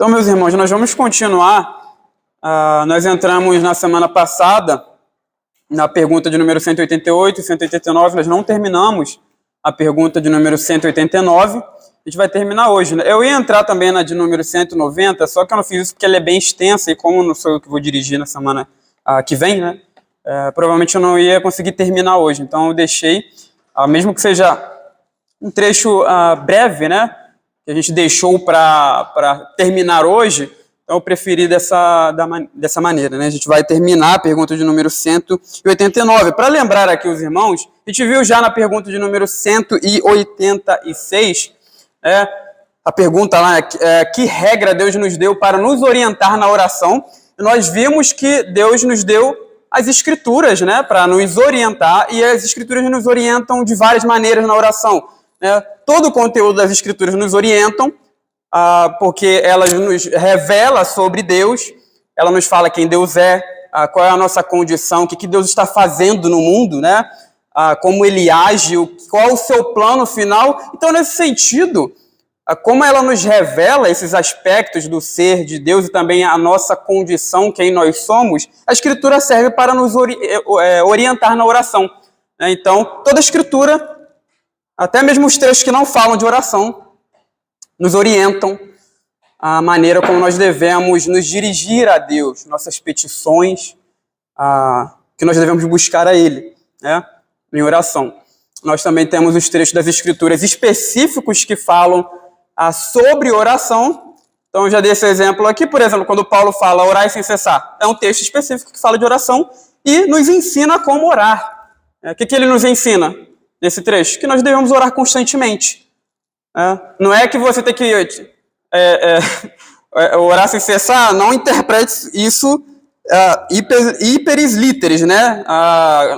Então, meus irmãos, nós vamos continuar. Nós entramos na semana passada na pergunta de número 188 e 189, nós não terminamos a pergunta de número 189, a gente vai terminar hoje, né? Eu ia entrar também na de número 190, só que eu não fiz isso porque ela é bem extensa, e como não sou eu que vou dirigir na semana que vem, né? Provavelmente eu não ia conseguir terminar hoje, então eu deixei, mesmo que seja um trecho breve, né? Que a gente deixou para terminar hoje, então eu preferi dessa maneira, né? A gente vai terminar a pergunta de número 189. Para lembrar aqui os irmãos, a gente viu já na pergunta de número 186, a pergunta lá é que regra Deus nos deu para nos orientar na oração. Nós vimos que Deus nos deu as Escrituras, né, para nos orientar, e as Escrituras nos orientam de várias maneiras na oração. Todo o conteúdo das Escrituras nos orientam, porque elas nos revela sobre Deus, ela nos fala quem Deus é, qual é a nossa condição, o que Deus está fazendo no mundo, né? Como Ele age, qual o seu plano final. Então, nesse sentido, como ela nos revela esses aspectos do ser de Deus e também a nossa condição, quem nós somos, a Escritura serve para nos orientar na oração. Então, toda a Escritura, até mesmo os trechos que não falam de oração, nos orientam a maneira como nós devemos nos dirigir a Deus, nossas petições, que nós devemos buscar a Ele, né, em oração. Nós também temos os trechos das Escrituras específicos que falam sobre oração. Então, eu já dei esse exemplo aqui, por exemplo, quando Paulo fala orai sem cessar. É um texto específico que fala de oração e nos ensina como orar. O que ele nos ensina nesse trecho? Que nós devemos orar constantemente. Não é que você tem que orar sem cessar, não interprete isso hiperis literis, né?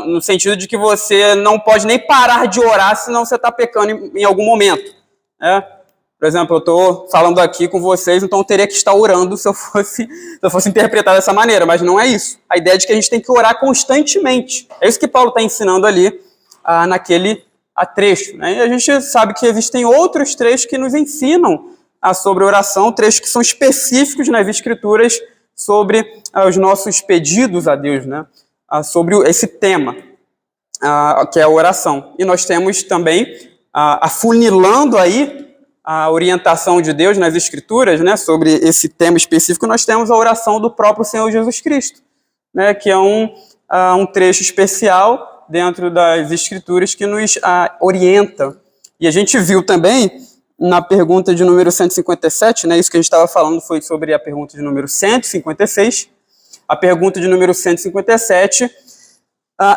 No sentido de que você não pode nem parar de orar, senão você está pecando em algum momento. Por exemplo, eu estou falando aqui com vocês, então eu teria que estar orando se eu fosse interpretar dessa maneira, mas não é isso. A ideia é de que a gente tem que orar constantemente. É isso que Paulo está ensinando ali naquele trecho, né? E a gente sabe que existem outros trechos que nos ensinam sobre oração, trechos que são específicos nas Escrituras sobre os nossos pedidos a Deus, né? Sobre esse tema, que é a oração. E nós temos também, afunilando aí a orientação de Deus nas Escrituras, né, sobre esse tema específico, nós temos a oração do próprio Senhor Jesus Cristo, né, que é um trecho especial dentro das Escrituras que nos orienta. E a gente viu também na pergunta de número 157, né, isso que a gente estava falando foi sobre a pergunta de número 156. A pergunta de número 157,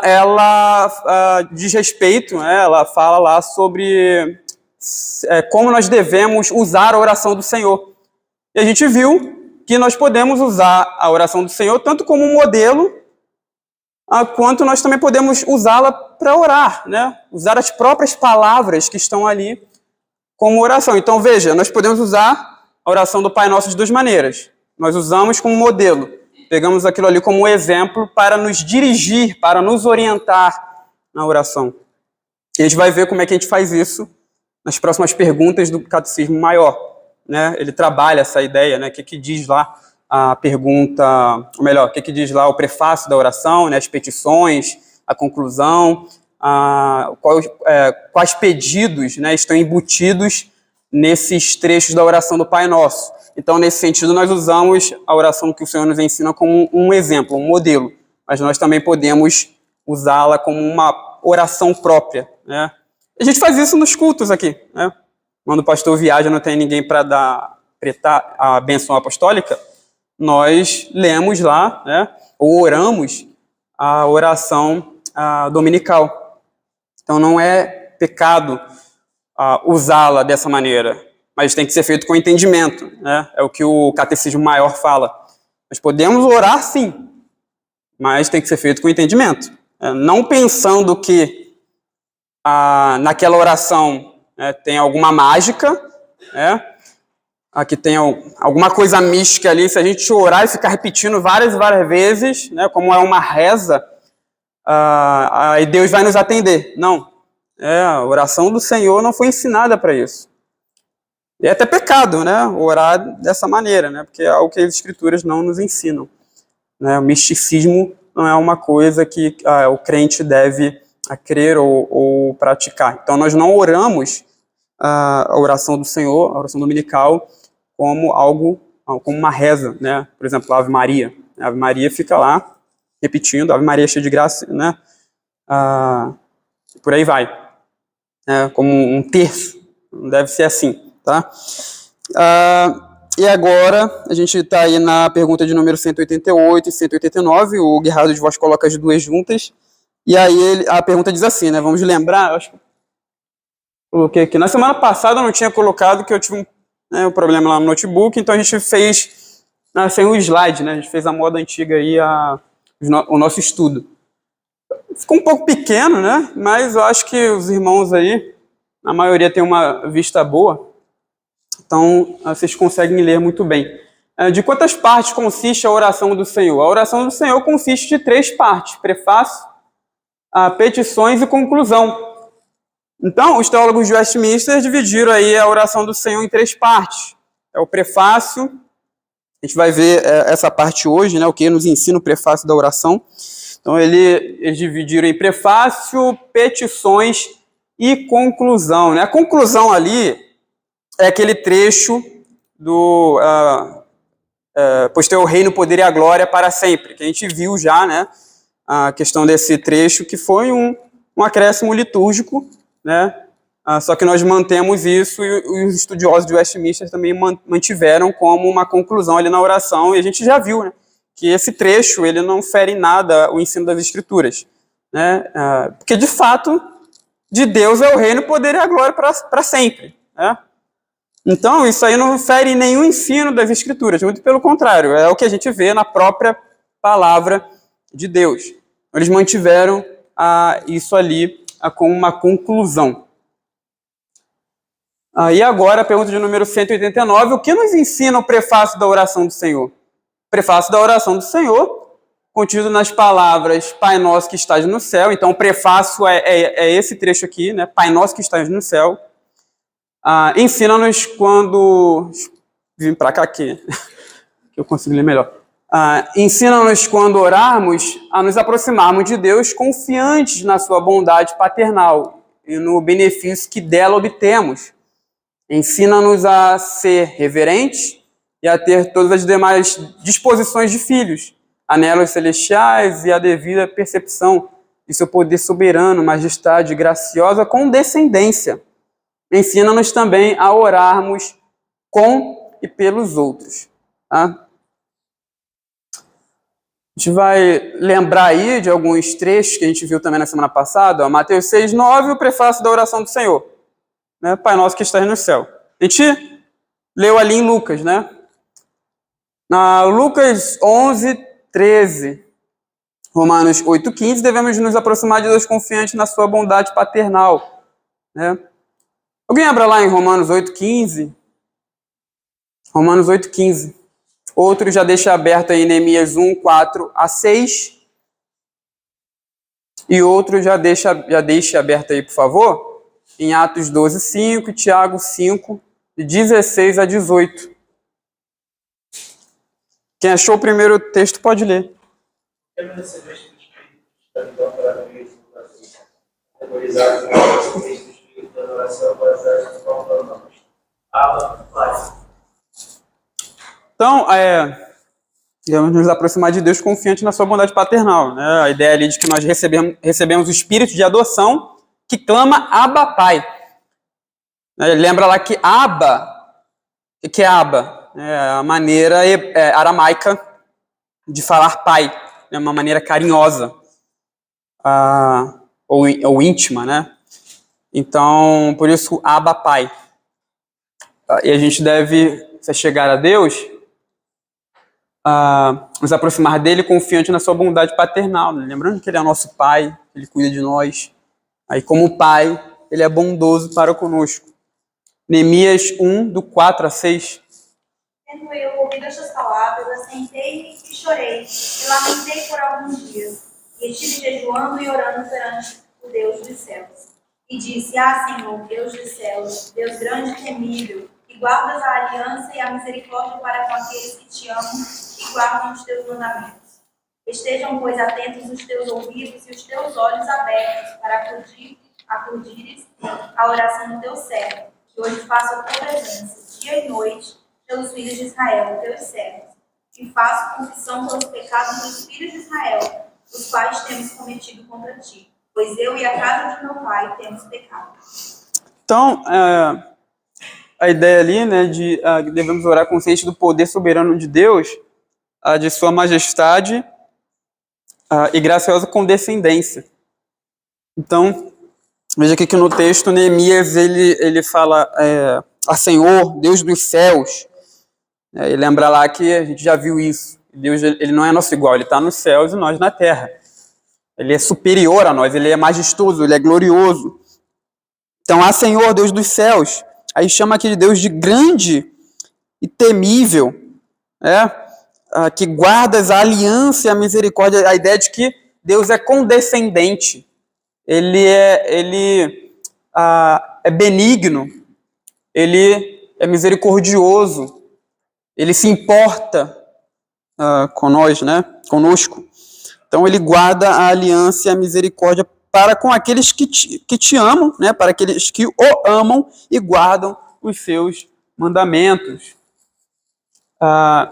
ela diz respeito, né, ela fala lá sobre como nós devemos usar a oração do Senhor. E a gente viu que nós podemos usar a oração do Senhor tanto como um modelo, quanto nós também podemos usá-la para orar, né? Usar as próprias palavras que estão ali como oração. Então, veja, nós podemos usar a oração do Pai Nosso de duas maneiras. Nós usamos como modelo, pegamos aquilo ali como exemplo para nos dirigir, para nos orientar na oração. E a gente vai ver como é que a gente faz isso nas próximas perguntas do Catecismo Maior, né? Ele trabalha essa ideia, né? O que diz lá a pergunta, ou melhor, o que diz lá o prefácio da oração, né? As petições, a conclusão, quais pedidos, né, estão embutidos nesses trechos da oração do Pai Nosso. Então, nesse sentido, nós usamos a oração que o Senhor nos ensina como um exemplo, um modelo, mas nós também podemos usá-la como uma oração própria, né? A gente faz isso nos cultos aqui, né? Quando o pastor viaja, não tem ninguém para pretar a bênção apostólica, nós lemos lá, né, ou oramos a oração dominical. Então não é pecado usá-la dessa maneira, mas tem que ser feito com entendimento, né? É o que o Catecismo Maior fala. Nós podemos orar sim, mas tem que ser feito com entendimento. Não pensando que naquela oração tem alguma mágica, que tem alguma coisa mística ali, se a gente orar e ficar repetindo várias e várias vezes, né, como é uma reza, aí Deus vai nos atender. Não, a oração do Senhor não foi ensinada para isso. E é até pecado, né? Orar dessa maneira, né? Porque é algo que as escrituras não nos ensinam, né? O misticismo não é uma coisa que o crente deve crer ou praticar. Então, nós não oramos a oração do Senhor, a oração dominical, como algo, como uma reza, né? Por exemplo, a Ave Maria. A Ave Maria fica lá repetindo, Ave Maria cheia de graça, né? Por aí vai, né? Como um terço. Não deve ser assim, tá? E agora, a gente está aí na pergunta de número 188 e 189, o Guerrado de Vós coloca as duas juntas, e aí a pergunta diz assim, né? Vamos lembrar, acho que coloquei aqui. Na semana passada eu não tinha colocado que eu tive um problema lá no notebook, então a gente fez sem o slide, né? A gente fez a moda antiga aí, o nosso estudo. Ficou um pouco pequeno, né? Mas eu acho que os irmãos aí, a maioria tem uma vista boa, então vocês conseguem ler muito bem. De quantas partes consiste a oração do Senhor? A oração do Senhor consiste de 3 partes: prefácio, petições e conclusão. Então, os teólogos de Westminster dividiram aí a oração do Senhor em 3 partes. É o prefácio, a gente vai ver essa parte hoje, né, o que nos ensina o prefácio da oração. Então, eles dividiram em prefácio, petições e conclusão, né? A conclusão ali é aquele trecho do pois teu reino, o poder e a glória para sempre, que a gente viu já, né, a questão desse trecho, que foi um acréscimo litúrgico, né? Só que nós mantemos isso e os estudiosos de Westminster também mantiveram como uma conclusão ali na oração, e a gente já viu, né, que esse trecho ele não fere em nada o ensino das Escrituras, né? Porque, de fato, de Deus é o reino, o poder e a glória para sempre, né? Então, isso aí não fere nenhum ensino das Escrituras, muito pelo contrário, é o que a gente vê na própria palavra de Deus. Eles mantiveram isso ali com uma conclusão. E agora, a pergunta de número 189, o que nos ensina o prefácio da oração do Senhor? O prefácio da oração do Senhor, contido nas palavras Pai Nosso que estás no céu. Então, o prefácio é esse trecho aqui, né? Pai Nosso que estás no céu. Ensina-nos quando... Vim para cá aqui, que eu consigo ler melhor. Ensina-nos quando orarmos a nos aproximarmos de Deus confiantes na sua bondade paternal e no benefício que dela obtemos. Ensina-nos a ser reverentes e a ter todas as demais disposições de filhos, anelos celestiais e a devida percepção de seu poder soberano, majestade graciosa com descendência. Ensina-nos também a orarmos com e pelos outros. Tá? A gente vai lembrar aí de alguns trechos que a gente viu também na semana passada. Mateus 6:9, o prefácio da oração do Senhor. Né? Pai nosso que estás no céu. A gente leu ali em Lucas, né? Na Lucas 11:13, Romanos 8:15, devemos nos aproximar de Deus confiantes na sua bondade paternal. Né? Alguém abra lá em Romanos 8:15? Romanos 8:15. Outro já deixa aberto aí Neemias 1:4-6. E outro já deixa aberto aí, por favor, em Atos 12:5 e Tiago 5:16-18. Quem achou o primeiro texto pode ler. Então, devemos nos aproximar de Deus confiante na sua bondade paternal. Né? A ideia ali de que nós recebemos o espírito de adoção que clama Abba, Pai. Lembra lá que Abba, o que é Abba? É a maneira aramaica de falar pai, é uma maneira carinhosa ou íntima, né? Então, por isso, Abba, Pai. E a gente deve se chegar a Deus, nos aproximar dele confiante na sua bondade paternal, né? Lembrando que ele é nosso pai, ele cuida de nós. Aí, como pai, ele é bondoso para conosco. Neemias 1:4-6. Tendo eu ouvido estas palavras, assentei e chorei, e lamentei por alguns dias, e estive jejuando e orando perante o Deus dos céus. E disse: Senhor, Deus dos céus, Deus grande e temível, que e guardas a aliança e a misericórdia para com aqueles que te amam e guardam os teus mandamentos. Estejam, pois, atentos os teus ouvidos e os teus olhos abertos para acudires a oração do teu servo, que hoje faço a tua presença, dia e noite, pelos filhos de Israel, teus servos, e faço confissão pelos pecados dos filhos de Israel, os quais temos cometido contra ti, pois eu e a casa de meu pai temos pecado. Então, a ideia ali, né, de que devemos orar consciente do poder soberano de Deus, de sua majestade e graciosa condescendência. Então, veja aqui que no texto, Neemias, ele fala a Senhor, Deus dos céus. E lembra lá que a gente já viu isso. Deus, ele não é nosso igual, ele está nos céus e nós na terra. Ele é superior a nós, ele é majestoso, ele é glorioso. Então, Senhor, Deus dos céus. Aí chama aquele Deus de grande e temível, que guardas a aliança e a misericórdia. A ideia de que Deus é condescendente. Ele é benigno, ele é misericordioso, ele se importa com nós, né? Conosco. Então ele guarda a aliança e a misericórdia para com aqueles que te amam, né? Para aqueles que o amam e guardam os seus mandamentos.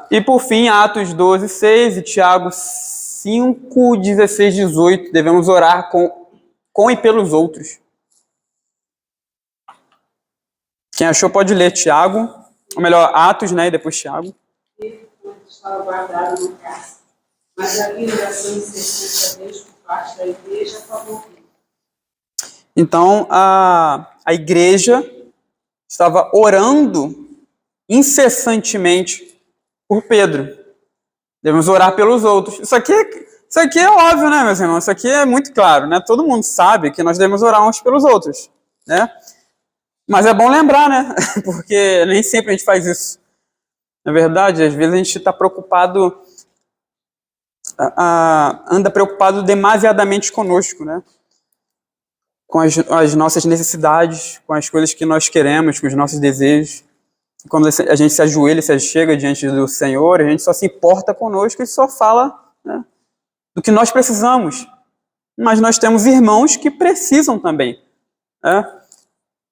E por fim, Atos 12, 6 e Tiago 5, 16, 18, devemos orar com e pelos outros. Quem achou pode ler Tiago, ou melhor, Atos, né, e depois Tiago. Estava guardado no cárcere, mas havia oração incessante a Deus por parte da igreja a favor dele. Então, a igreja estava orando incessantemente por Pedro. Devemos orar pelos outros. Isso aqui é óbvio, né, meus irmãos? Isso aqui é muito claro, né? Todo mundo sabe que nós devemos orar uns pelos outros, né? Mas é bom lembrar, né? Porque nem sempre a gente faz isso. Na verdade, às vezes a gente está preocupado, anda preocupado demasiadamente conosco, né? Com as nossas necessidades, com as coisas que nós queremos, com os nossos desejos. Quando a gente se ajoelha, se chega diante do Senhor, a gente só se importa conosco e só fala, né, do que nós precisamos. Mas nós temos irmãos que precisam também, né?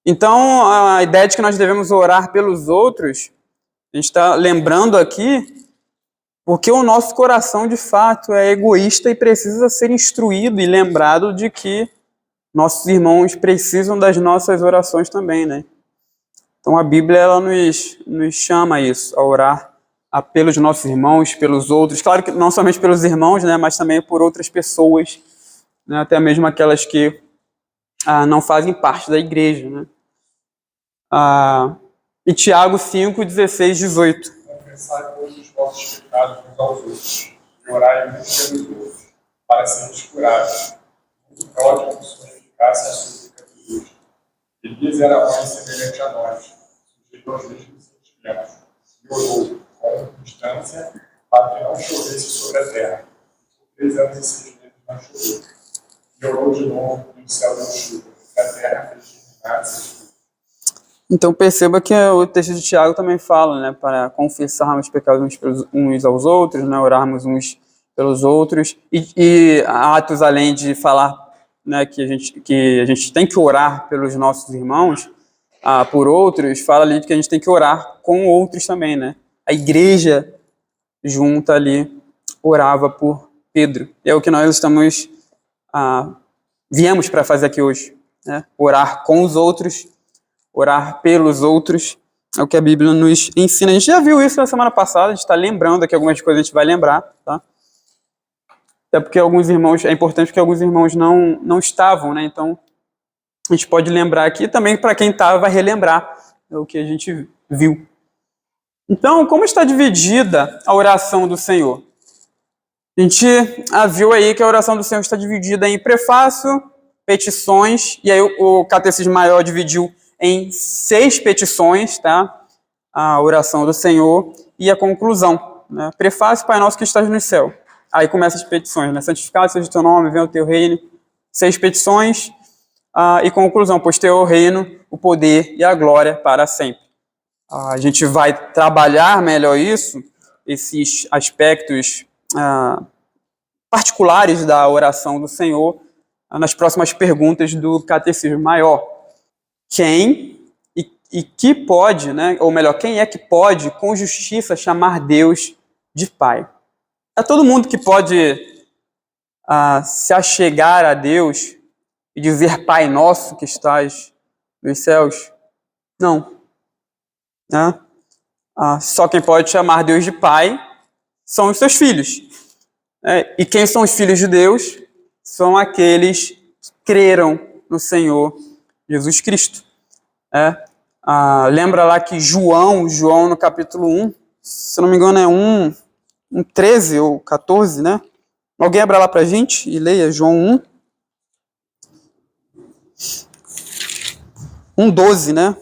Então, a ideia de que nós devemos orar pelos outros, a gente está lembrando aqui, porque o nosso coração, de fato, é egoísta e precisa ser instruído e lembrado de que nossos irmãos precisam das nossas orações também, né? Então, a Bíblia ela nos chama a isso, a orar pelos nossos irmãos, pelos outros. Claro que não somente pelos irmãos, né, mas também por outras pessoas, né, até mesmo aquelas que não fazem parte da igreja, né? E Tiago 5, 16, 18. Confessai, pois, os vossos pecados uns aos outros, e orai uns pelos outros, para serem curados. Muito pródigo sua eficácia a súplica de Deus. Elias era homem semelhante a nós, sujeito aos mesmos sentimentos, e orou com constância para que não chovesse sobre a terra. Por 3 anos e 6 meses não choveu. E orou de novo, e o céu deu chuva, e a terra fez germinar seus frutos. Então perceba que o texto de Tiago também fala, né, para confessarmos pecados uns aos outros, né, orarmos uns pelos outros, e Atos, além de falar, né, que a gente tem que orar pelos nossos irmãos, por outros, fala ali que a gente tem que orar com outros também, né? A igreja junta ali orava por Pedro. E é o que nós viemos para fazer aqui hoje, né? Orar com os outros, orar pelos outros, é o que a Bíblia nos ensina. A gente já viu isso na semana passada, a gente está lembrando aqui algumas coisas, a gente vai lembrar, tá? Até porque alguns irmãos, é importante porque alguns irmãos não estavam, né? Então, a gente pode lembrar aqui, também para quem estava vai relembrar o que a gente viu. Então, como está dividida a oração do Senhor? A gente viu aí que a oração do Senhor está dividida em prefácio, petições, e aí o Catecismo Maior dividiu em 6 petições, tá? A oração do Senhor e a conclusão, né? Prefácio, Pai Nosso que estás no céu. Aí começa as petições, né? Santificado seja o teu nome, venha o teu reino. 6 petições. E conclusão, pois teu é o reino, o poder e a glória para sempre. a gente vai trabalhar melhor isso, esses aspectos particulares da oração do Senhor, nas próximas perguntas do Catecismo Maior. Quem e que pode, né, ou melhor, quem é que pode, com justiça, chamar Deus de Pai? É todo mundo que pode se achegar a Deus e dizer Pai nosso que estás nos céus? Não. Né? Só quem pode chamar Deus de Pai são os seus filhos. E quem são os filhos de Deus? São aqueles que creram no Senhor Jesus Cristo. Lembra lá que João no capítulo 1, se não me engano é 13 ou 14, né? Alguém abra lá pra gente e leia João 1:12, né?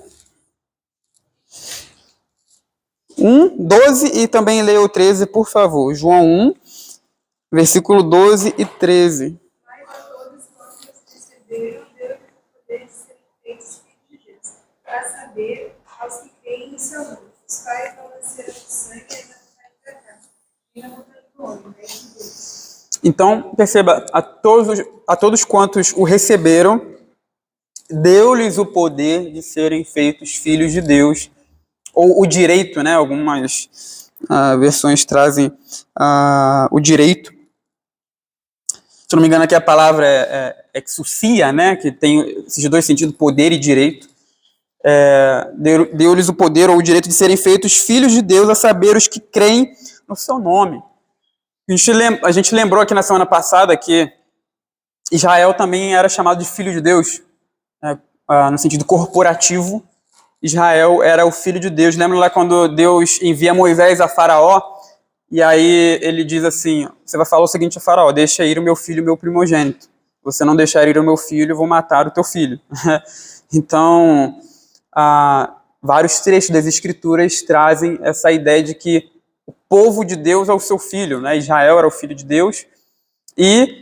1:12 e também leia o 13, por favor. João 1, versículo 12 e 13. Mas a todos quantos receberam, deu o poder de serem feitos filhos de Deus, para saber aos que creem em seu nome. Os pais não nasceram de sangue, ainda não da carne, e na vontade do homem, né, de Deus. Então, perceba, a todos quantos o receberam, deu-lhes o poder de serem feitos filhos de Deus, ou o direito, né? Algumas versões trazem o direito. Se não me engano, aqui a palavra é exousia, né? Que tem esses dois sentidos, poder e direito. Deu-lhes o poder ou o direito de serem feitos filhos de Deus, a saber, os que creem no seu nome. A gente lembrou aqui na semana passada que Israel também era chamado de filho de Deus, né? No sentido corporativo. Israel era o filho de Deus. Lembra lá quando Deus envia Moisés a Faraó? E aí ele diz assim, você vai falar o seguinte a Faraó: deixa ir o meu filho, meu primogênito. Se você não deixar ir o meu filho, eu vou matar o teu filho. Então, vários trechos das Escrituras trazem essa ideia de que o povo de Deus é o seu filho, né? Israel era o filho de Deus.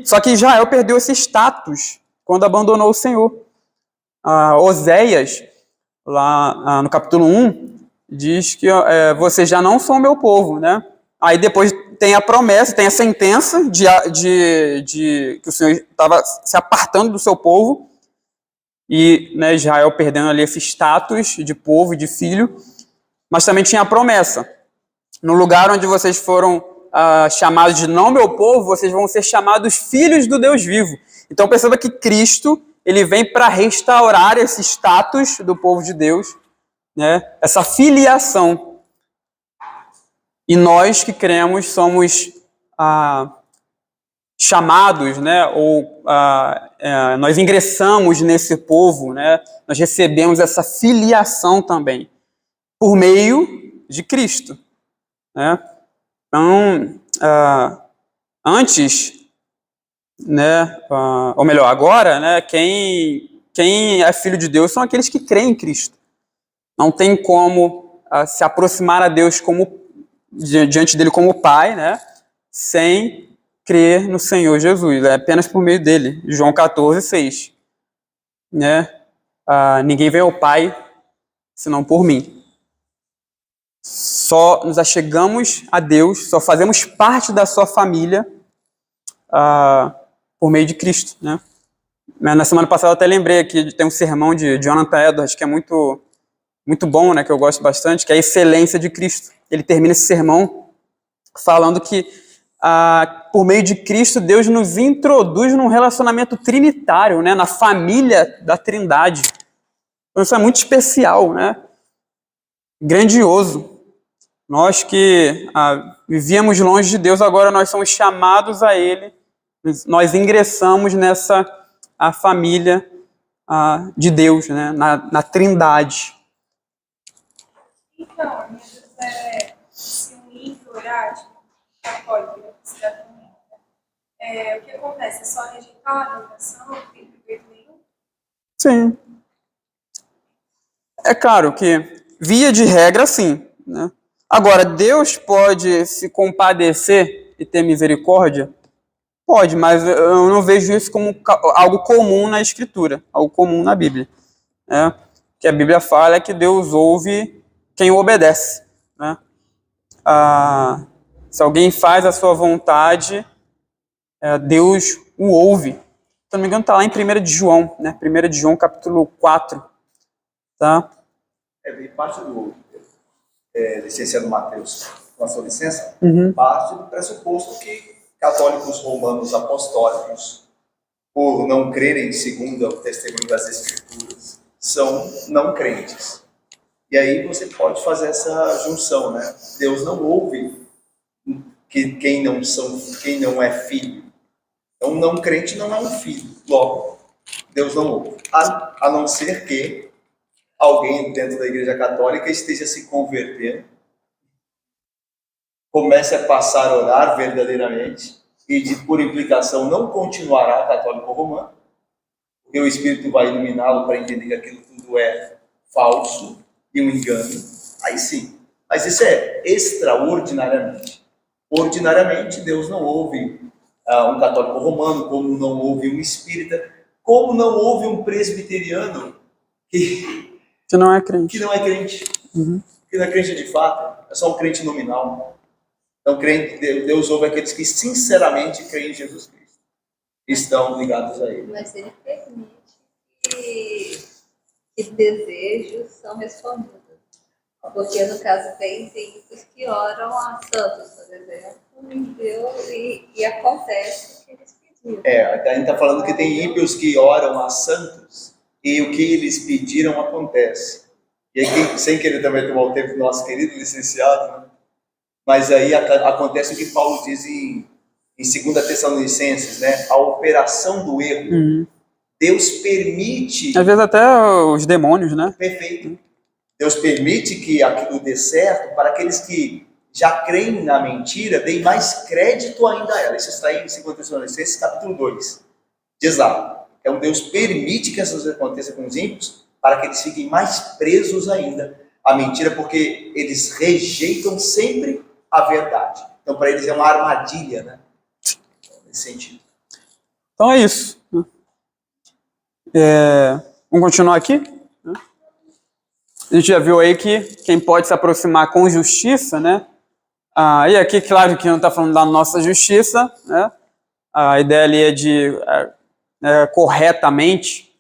Só que Israel perdeu esse status quando abandonou o Senhor. Oséias, lá no capítulo 1, diz que vocês já não são meu povo, né? Aí depois tem a promessa, tem a sentença de que o Senhor estava se apartando do seu povo, e, né, Israel perdendo ali esse status de povo e de filho, mas também tinha a promessa: no lugar onde vocês foram chamados de não meu povo, vocês vão ser chamados filhos do Deus vivo. Então perceba que Cristo, ele vem para restaurar esse status do povo de Deus, né? Essa filiação. E nós que cremos somos chamados, né? Ou nós ingressamos nesse povo, né? Nós recebemos essa filiação também por meio de Cristo, né? Então, antes, né? Ou melhor, agora, né? Quem é filho de Deus são aqueles que creem em Cristo. Não tem como se aproximar a Deus diante dele como Pai, né? Sem crer no Senhor Jesus. É apenas por meio dele. João 14:6. Né? Ninguém vem ao Pai senão por mim. Só nos achegamos a Deus, só fazemos parte da sua família por meio de Cristo, né? Na semana passada eu até lembrei aqui de ter um sermão de Jonathan Edwards, que é muito, muito bom, né? Que eu gosto bastante, que é a excelência de Cristo. Ele termina esse sermão falando que por meio de Cristo Deus nos introduz num relacionamento trinitário, né? Na família da Trindade. Então isso é muito especial, né? Grandioso. Nós que vivíamos longe de Deus, agora nós somos chamados a Ele, nós ingressamos nessa família de Deus, né? Na Trindade. Então, a minha dúvida é se um ímpio orar, católico, o que acontece? É só rejeitar a oração, não tem proveito nenhum? Sim. É claro que, via de regra, sim, né? Agora, Deus pode se compadecer e ter misericórdia? Pode, mas eu não vejo isso como algo comum na Escritura, algo comum na Bíblia. Né? O que a Bíblia fala é que Deus ouve quem o obedece, né? Se alguém faz a sua vontade, Deus o ouve. Se não me engano, está lá em 1 de João, né? 1 de João, capítulo 4. Tá? Bem parte licenciado Mateus, com a sua licença, Uhum. parte do pressuposto que católicos romanos apostólicos, por não crerem segundo o testemunho das Escrituras, são não crentes. E aí você pode fazer essa junção, né? Deus não ouve quem não é filho. Então, não crente não é um filho. Logo, Deus não ouve. A não ser que alguém dentro da Igreja Católica esteja se convertendo, comece a passar a orar verdadeiramente e, por implicação, não continuará católico romano, porque o Espírito vai iluminá-lo para entender que aquilo tudo é falso e um engano. Aí sim. Mas isso é extraordinariamente. Ordinariamente, Deus não ouve um católico romano, como não ouve um espírita, como não ouve um presbiteriano que não é crente. Que não é crente. Uhum. Que não é crente de fato, é só um crente nominal. Então, Deus ouve aqueles que sinceramente creem em Jesus Cristo. Estão ligados a Ele. Mas Ele permite que desejos são respondidos. Porque, no caso, tem ímpios que oram a santos, por exemplo, e acontece o que eles pediram. A gente está falando que tem ímpios que oram a santos e o que eles pediram acontece. E aí, sem querer também tomar o tempo do nosso querido licenciado, né? Mas aí acontece o que Paulo diz em 2 Tessalonicenses, né? A operação do erro. Uhum. Deus permite... Às vezes até os demônios, né? Perfeito. Deus permite que aquilo dê certo para aqueles que já creem na mentira, deem mais crédito ainda a ela. Isso está em 2 Tessalonicenses, capítulo 2. Diz lá. Então Deus permite que essas coisas aconteçam com os ímpios para que eles fiquem mais presos ainda à mentira, porque eles rejeitam sempre a verdade. Então para eles é uma armadilha, né? Nesse sentido. Então é isso. Vamos continuar aqui? A gente já viu aí que quem pode se aproximar com justiça, né? E aqui, claro que não está falando da nossa justiça, né? A ideia ali é de corretamente.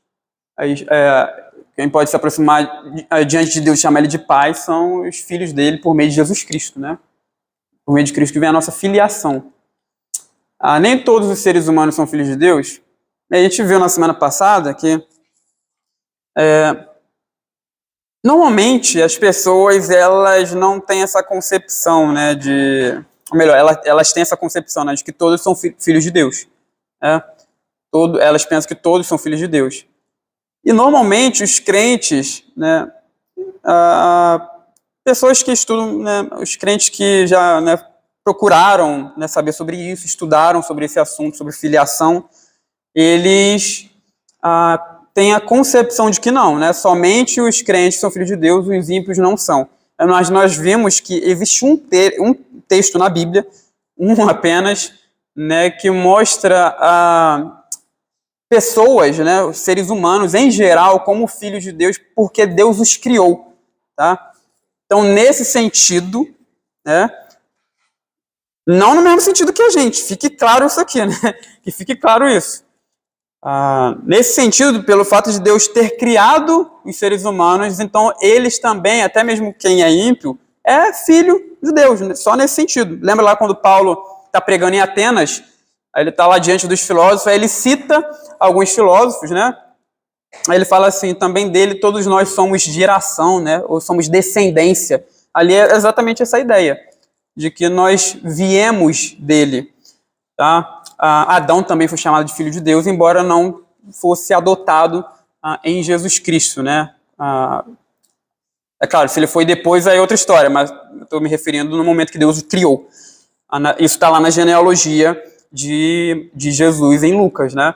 Quem pode se aproximar diante de Deus, chamar ele de pai, são os filhos dele por meio de Jesus Cristo, né? Por meio de Cristo que vem a nossa filiação. Nem todos os seres humanos são filhos de Deus. A gente viu na semana passada que normalmente as pessoas elas não têm essa concepção, né, ou melhor, elas têm essa concepção, né, de que todos são filhos de Deus. Elas pensam que todos são filhos de Deus. E normalmente os crentes, né, pessoas que estudam, né, os crentes que já, né, procuraram, né, saber sobre isso, estudaram sobre esse assunto, sobre filiação, eles têm a concepção de que não, né, somente os crentes são filhos de Deus, os ímpios não são. Nós vimos que existe um texto na Bíblia, um apenas, né, que mostra pessoas, né, os seres humanos em geral, como filhos de Deus, porque Deus os criou. Tá? Então, nesse sentido, né, não no mesmo sentido que a gente, fique claro isso aqui, né, que fique claro isso. Nesse sentido, pelo fato de Deus ter criado os seres humanos, então eles também, até mesmo quem é ímpio, é filho de Deus, né? Só nesse sentido. Lembra lá quando Paulo está pregando em Atenas, aí ele está lá diante dos filósofos, aí ele cita alguns filósofos, né? Aí ele fala assim, também dele todos nós somos geração, né? Ou somos descendência. Ali é exatamente essa ideia, de que nós viemos dele, tá? Adão também foi chamado de filho de Deus, embora não fosse adotado em Jesus Cristo, né? É claro, se ele foi depois, aí é outra história, mas eu estou me referindo no momento que Deus o criou. Isso está lá na genealogia de Jesus em Lucas, né?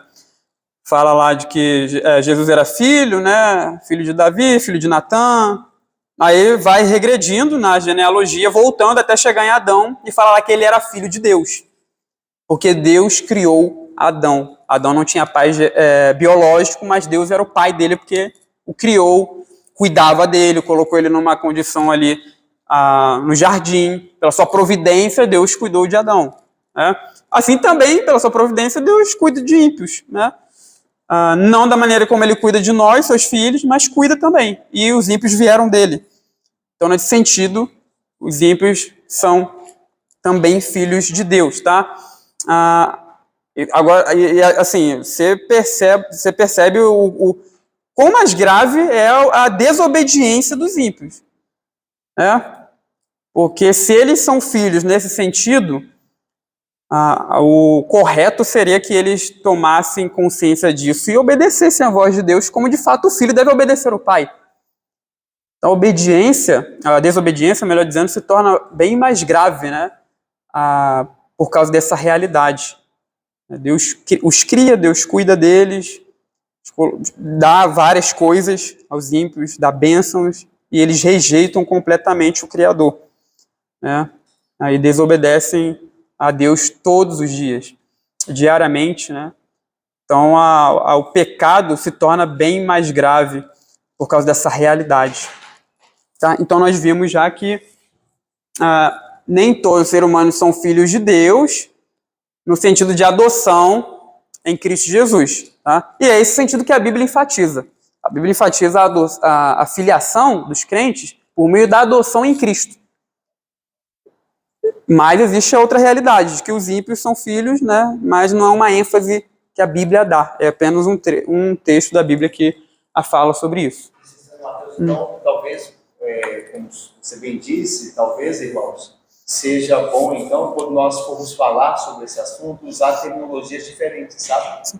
Fala lá de que Jesus era filho, né? Filho de Davi, filho de Natã. Aí vai regredindo na genealogia, voltando até chegar em Adão e fala lá que ele era filho de Deus. Porque Deus criou Adão. Adão não tinha pai biológico, mas Deus era o pai dele porque o criou cuidava dele, colocou ele numa condição ali no jardim. Pela sua providência, Deus cuidou de Adão, né? Assim também, pela sua providência, Deus cuida de ímpios, né? Não da maneira como ele cuida de nós, seus filhos, mas cuida também. E os ímpios vieram dele. Então, nesse sentido, os ímpios são também filhos de Deus, tá? Agora, assim, você percebe o quão mais grave é a desobediência dos ímpios, né? Porque se eles são filhos nesse sentido, o correto seria que eles tomassem consciência disso e obedecessem à voz de Deus, como de fato o filho deve obedecer ao pai. Então, a desobediência, melhor dizendo, se torna bem mais grave, né? Por causa dessa realidade. Deus os cria, Deus cuida deles, dá várias coisas aos ímpios, dá bênçãos, e eles rejeitam completamente o Criador, né? Aí desobedecem a Deus todos os dias, diariamente, né? Então, o pecado se torna bem mais grave por causa dessa realidade. Tá? Então, nós vimos já que nem todos os seres humanos são filhos de Deus, no sentido de adoção em Cristo Jesus. Tá? E é esse sentido que a Bíblia enfatiza. A Bíblia enfatiza a filiação dos crentes por meio da adoção em Cristo. Mas existe a outra realidade, de que os ímpios são filhos, né? Mas não é uma ênfase que a Bíblia dá. É apenas um texto da Bíblia que fala sobre isso. Então, talvez, como você bem disse, talvez, irmãos, seja bom, então, quando nós formos falar sobre esse assunto, usar terminologias diferentes, sabe?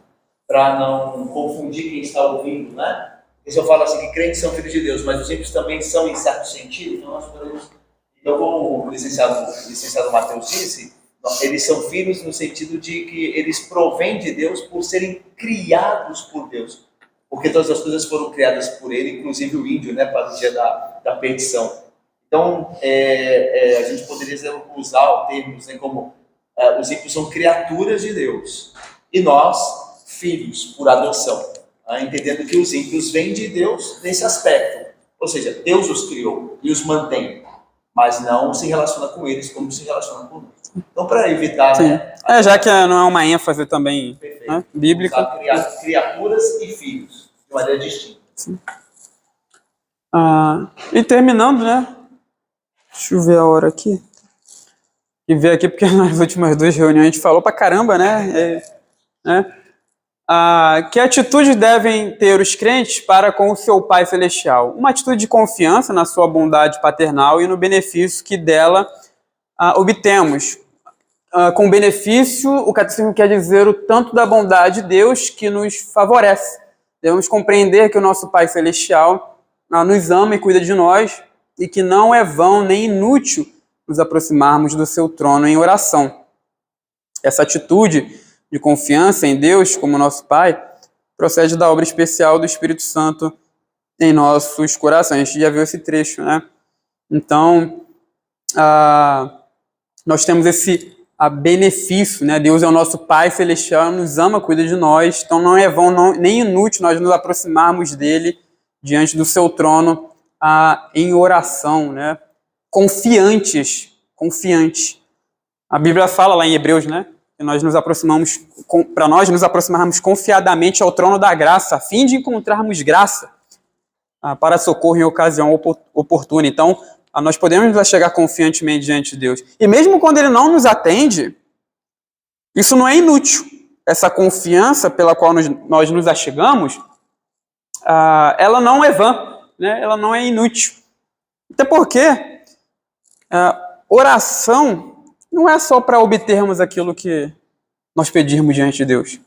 Para não confundir quem está ouvindo, né? E se eu falo assim, que crentes são filhos de Deus, mas os ímpios também são em certo sentido, então nós podemos... Então, como o licenciado Mateus disse, eles são filhos no sentido de que eles provêm de Deus por serem criados por Deus. Porque todas as coisas foram criadas por ele, inclusive o índio, né, para o dia da perdição. Então, a gente poderia usar termos, né, como os ímpios são criaturas de Deus e nós, filhos, por adoção. Entendendo que os ímpios vêm de Deus nesse aspecto. Ou seja, Deus os criou e os mantém, mas não se relaciona com eles como se relaciona conosco. Então, para evitar... Né, já que não é uma ênfase também, né, bíblica. Criaturas e filhos, de maneira distinta. Sim. E terminando, né? Deixa eu ver a hora aqui. E ver aqui, porque nas últimas 2 reuniões a gente falou pra caramba, né? Que atitudes devem ter os crentes para com o seu Pai Celestial? Uma atitude de confiança na sua bondade paternal e no benefício que dela obtemos. Com benefício, o catecismo quer dizer o tanto da bondade de Deus que nos favorece. Devemos compreender que o nosso Pai Celestial nos ama e cuida de nós e que não é vão nem inútil nos aproximarmos do seu trono em oração. Essa atitude de confiança em Deus como nosso Pai procede da obra especial do Espírito Santo em nossos corações. A gente já viu esse trecho, né? Então, nós temos esse benefício, né? Deus é o nosso Pai Celestial, nos ama, cuida de nós, então não é vão nem inútil nós nos aproximarmos dele diante do seu trono em oração, né? Confiantes. A Bíblia fala lá em Hebreus, né? Que nós nos aproximamos, para nós nos aproximarmos confiadamente ao trono da graça, a fim de encontrarmos graça para socorro em ocasião oportuna. Então, nós podemos chegar confiantemente diante de Deus. E mesmo quando Ele não nos atende, isso não é inútil. Essa confiança pela qual nós nos achegamos, ela não é vã, né? Ela não é inútil. Até porque oração não é só para obtermos aquilo que nós pedirmos diante de Deus.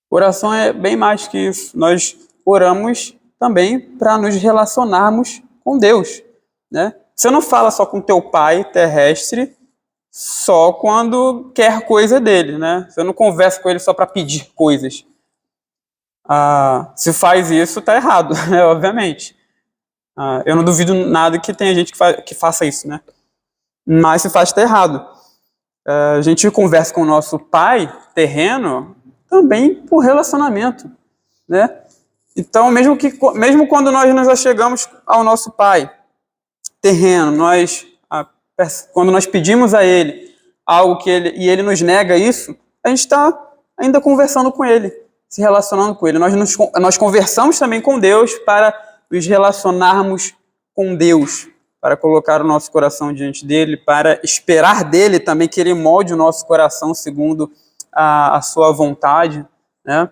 Oração é bem mais que isso. Nós oramos também para nos relacionarmos com Deus, né? Você não fala só com teu pai terrestre só quando quer coisa dele, né? Você não conversa com ele só para pedir coisas. Se faz isso, está errado, né? Obviamente. Eu não duvido nada que tenha gente que faça isso, né? Mas se faz, está errado. A gente conversa com o nosso pai terreno também por relacionamento, né? Então, mesmo quando nós nos achegamos ao nosso Pai terreno, quando nós pedimos a Ele algo e Ele nos nega isso, a gente está ainda conversando com Ele, se relacionando com Ele. Nós conversamos também com Deus para nos relacionarmos com Deus, para colocar o nosso coração diante dEle, para esperar dEle também que Ele molde o nosso coração segundo a sua vontade, né?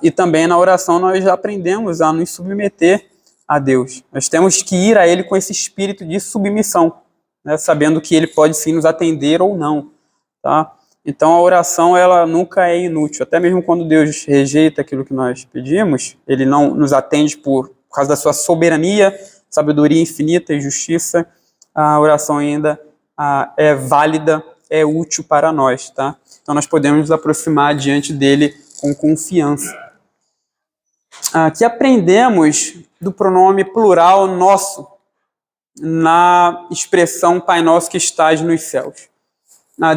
E também na oração nós aprendemos a nos submeter a Deus. Nós temos que ir a Ele com esse espírito de submissão, né? Sabendo que Ele pode sim nos atender ou não, tá? Então a oração ela nunca é inútil. Até mesmo quando Deus rejeita aquilo que nós pedimos, Ele não nos atende por causa da sua soberania, sabedoria infinita e justiça, a oração ainda é válida, é útil para nós, tá? Então nós podemos nos aproximar diante dele com confiança. Aqui aprendemos do pronome plural nosso na expressão Pai Nosso que estás nos céus.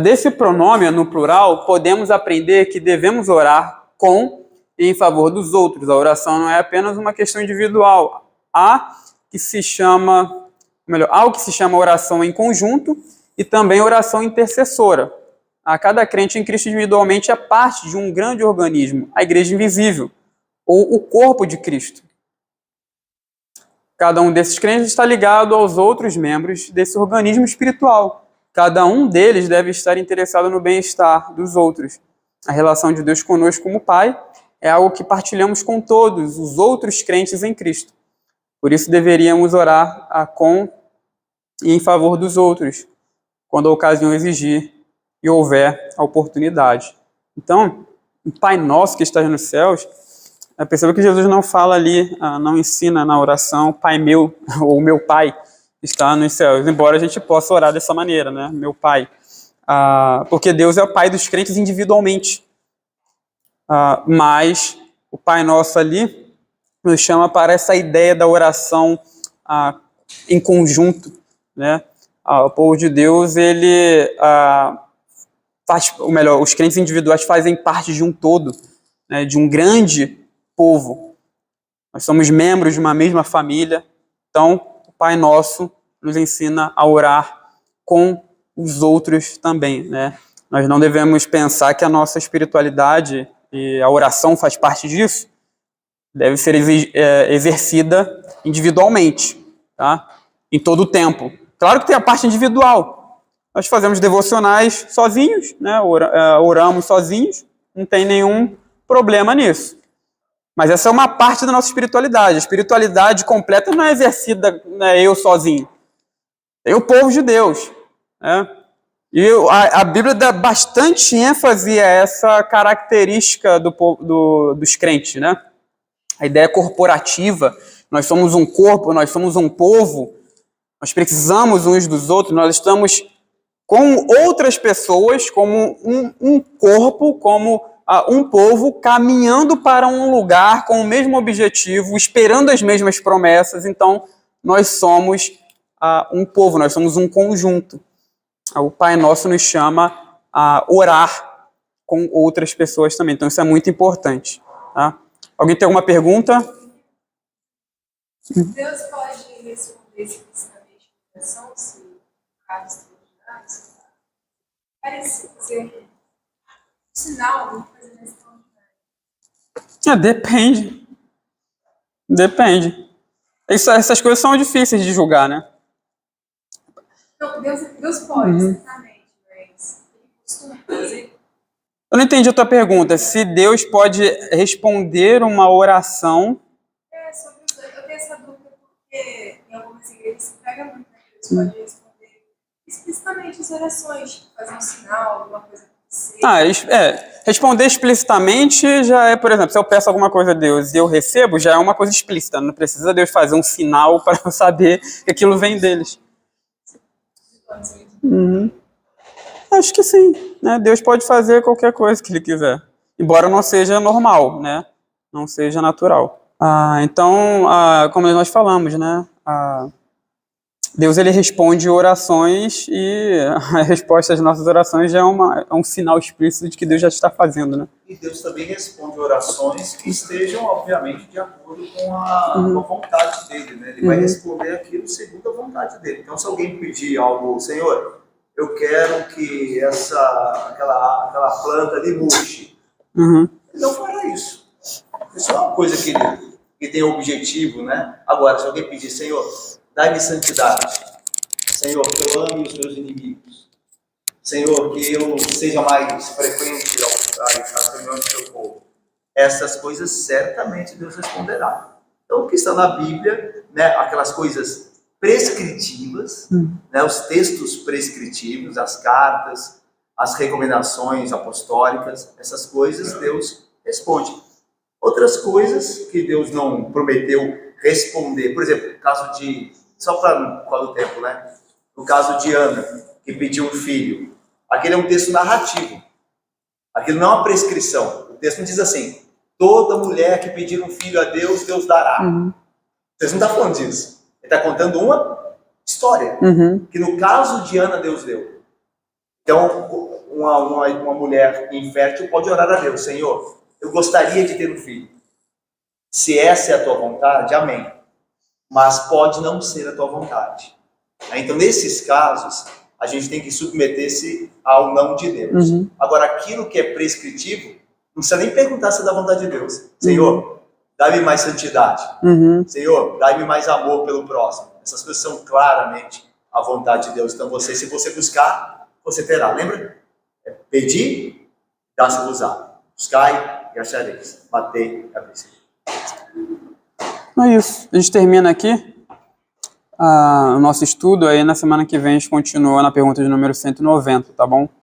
Desse pronome no plural, podemos aprender que devemos orar com e em favor dos outros. A oração não é apenas uma questão individual. Há o que se chama oração em conjunto e também oração intercessora. Cada crente em Cristo individualmente é parte de um grande organismo, a Igreja Invisível, ou o corpo de Cristo. Cada um desses crentes está ligado aos outros membros desse organismo espiritual. Cada um deles deve estar interessado no bem-estar dos outros. A relação de Deus conosco como Pai é algo que partilhamos com todos os outros crentes em Cristo. Por isso deveríamos orar com e em favor dos outros, quando a ocasião exigir e houver a oportunidade. Então, o Pai Nosso que está nos céus, perceba que Jesus não fala ali, não ensina na oração, Pai meu, ou meu Pai está nos céus, embora a gente possa orar dessa maneira, né? Meu Pai. Porque Deus é o Pai dos crentes individualmente. Mas o Pai Nosso ali nos chama para essa ideia da oração em conjunto, né? O povo de Deus, ele os crentes individuais fazem parte de um todo, né? De um grande povo. Nós somos membros de uma mesma família, então o Pai Nosso nos ensina a orar com os outros também, né? Nós não devemos pensar que a nossa espiritualidade e a oração faz parte disso, deve ser exercida individualmente, tá? Em todo o tempo. Claro que tem a parte individual. Nós fazemos devocionais sozinhos, né? Oramos sozinhos, não tem nenhum problema nisso. Mas essa é uma parte da nossa espiritualidade. A espiritualidade completa não é exercida, né, eu sozinho. Tem o povo de Deus, né? E a Bíblia dá bastante ênfase a essa característica dos crentes, né? A ideia corporativa. Nós somos um corpo, nós somos um povo. Nós precisamos uns dos outros. Nós estamos com outras pessoas, como um corpo, como um povo caminhando para um lugar com o mesmo objetivo, esperando as mesmas promessas. Então, nós somos um povo, nós somos um conjunto. O Pai Nosso nos chama a orar com outras pessoas também. Então, isso é muito importante. Tá? Alguém tem alguma pergunta? Deus pode responder explicitamente a oração se casos extraordinários? Parece ser um sinal, uma coisa extraordinária. Depende. Depende. Essas coisas são difíceis de julgar, né? Então, Deus pode, certamente, mas ele costuma fazer. Eu não entendi a tua pergunta. Se Deus pode responder uma oração... Sobre os dois. Eu tenho essa dúvida porque em algumas igrejas se pega muito, né? Deus pode responder explicitamente as orações, fazer um sinal, alguma coisa acontecer. Responder explicitamente já é, por exemplo, se eu peço alguma coisa a Deus e eu recebo, já é uma coisa explícita. Não precisa Deus fazer um sinal para eu saber que aquilo vem deles. Acho que sim, né? Deus pode fazer qualquer coisa que Ele quiser, embora não seja normal, né? Não seja natural. Então, como nós falamos, né? Deus ele responde orações e a resposta às nossas orações já é um sinal explícito de que Deus já está fazendo, né? e Deus também responde orações que estejam, obviamente, de acordo com a vontade dele, né? Ele vai responder aquilo segundo a vontade dele. Então, se alguém pedir algo, Senhor, eu quero que aquela planta ali murche, ele não fará isso. Isso é uma coisa que tem objetivo, né? Agora, se alguém pedir, Senhor, dai-me santidade, Senhor, que eu ame os meus inimigos, Senhor, que eu seja mais frequente à reunião do teu povo. Essas coisas certamente Deus responderá. Então, o que está na Bíblia, né, aquelas coisas prescritivas, né, os textos prescritivos, as cartas, as recomendações apostólicas, essas coisas Deus responde. Outras coisas que Deus não prometeu responder, por exemplo, no caso de, só para qual o tempo, né? No caso de Ana, que pediu um filho, aquele é um texto narrativo. Aquilo não é uma prescrição. O texto não diz assim, toda mulher que pedir um filho a Deus, Deus dará. Deus não está falando disso. Ele está contando uma história, que no caso de Ana, Deus deu. Então, uma mulher infértil pode orar a Deus, Senhor, eu gostaria de ter um filho. Se essa é a tua vontade, amém. Mas pode não ser a tua vontade. Então, nesses casos, a gente tem que submeter-se ao não de Deus. Agora, aquilo que é prescritivo, não precisa nem perguntar se é da vontade de Deus. Senhor, dá-me mais santidade. Senhor, dá-me mais amor pelo próximo. Essas coisas são claramente a vontade de Deus. Então, se você buscar, você terá. Lembra? Pedir, dá-se-vos-á. Buscai e achareis. Batei, abri-se. É isso. A gente termina aqui o nosso estudo. Aí na semana que vem a gente continua na pergunta de número 190, tá bom?